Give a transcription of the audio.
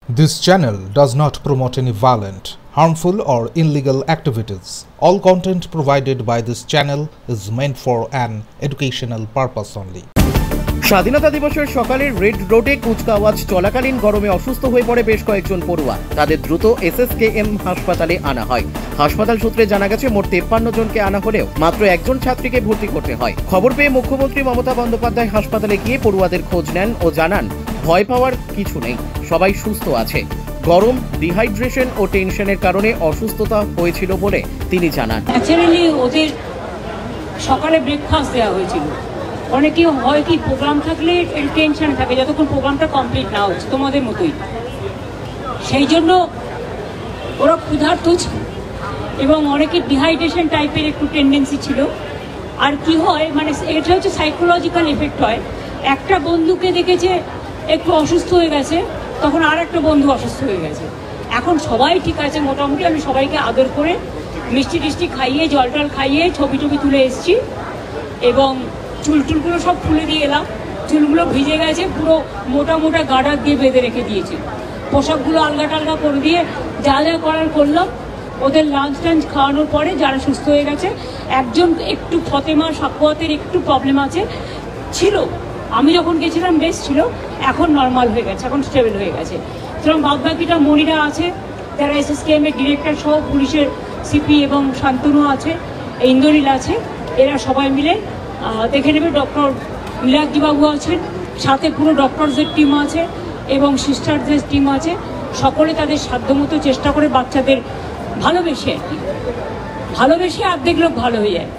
This channel does not promote any violent, harmful or illegal activities. All content provided by this channel is meant for an educational purpose only. স্বাধীনতা দিবসের সকালে red রোডে কুচকাওয়াজ চলাকালীন গরমে অসুস্থ হয়ে পড়ে বেশ কয়েকজন পড়ুয়া। তাদের দ্রুত SSKM হাসপাতালে আনা হয়। হাসপাতাল সূত্রে জানা গেছে মোট 53 জনকে আনা হলেও মাত্র একজন ছাত্রীকে ভর্তি করতে হয়। খবর পেয়ে মুখ্যমন্ত্রী মমতা বন্দ্যোপাধ্যায় হাসপাতালে গিয়ে পড়ুয়াদের খোঁজ নেন ও জানান ভয় পাওয়ার কিছু নেই, সবাই সুস্থ আছে। গরম, ডিহাইড্রেশন ও টেনশনের কারণে অসুস্থতা হয়েছিল বলে তিনি জানান। ন্যাচারালি ওদের সকালে ব্রেকফাস্ট দেওয়া হয়েছিল। অনেকে হয় কি প্রোগ্রাম থাকলে টেনশন থাকে যতক্ষণ প্রোগ্রামটা কমপ্লিট না হচ্ছে, তোমাদের মতোই। সেই জন্য ওরা ক্ষুধার্ত ছিল এবং অনেকে ডিহাইড্রেশন টাইপের একটু টেন্ডেন্সি ছিল। আর কি হয়, মানে এটা হচ্ছে সাইকোলজিক্যাল এফেক্ট হয়। একটা বন্ধুকে দেখেছে একটু অসুস্থ হয়ে গেছে, তখন আর একটা বন্ধু অসুস্থ হয়ে গেছে। এখন সবাই ঠিক আছে মোটামুটি। আমি সবাইকে আদর করে মিষ্টি টিষ্টি খাইয়ে, জল টল খাইয়ে ছবি তুলে এসেছি এবং চুলটুলগুলো সব খুলে দিয়ে এলাম। চুলগুলো ভিজে গেছে, পুরো মোটা মোটা গার্ডার দিয়ে বেঁধে রেখে দিয়েছে। পোশাকগুলো আলগা টালগা করে দিয়ে যা যা করার করলাম। ওদের লাঞ্চ টাঞ্চ খাওয়ানোর পরে যারা সুস্থ হয়ে গেছে, একজন একটু ফতেমা সাকুয়াতের একটু প্রবলেম ছিল। আমি যখন গেছিলাম বেশ ছিল, এখন নর্মাল হয়ে গেছে, এখন স্টেবল হয়ে গেছে। সুতরাং বাদবাকিটা মনিরা আছে, যারা SSKM এর ডিরেক্টর সহ পুলিশের CP এবং শান্তনু আছে, ইন্দ্রনীল আছে, এরা সবাই মিলে দেখে নেবে। ডক্টর নীলাদ্রিবাবু আছেন, সাথে পুরো ডক্টরসদের টিম আছে এবং সিস্টারদের টিম আছে। সকলে তাদের সাধ্যমতো চেষ্টা করে বাচ্চাদের ভালোবেসে অর্ধেক লোক ভালো হয়ে যায়।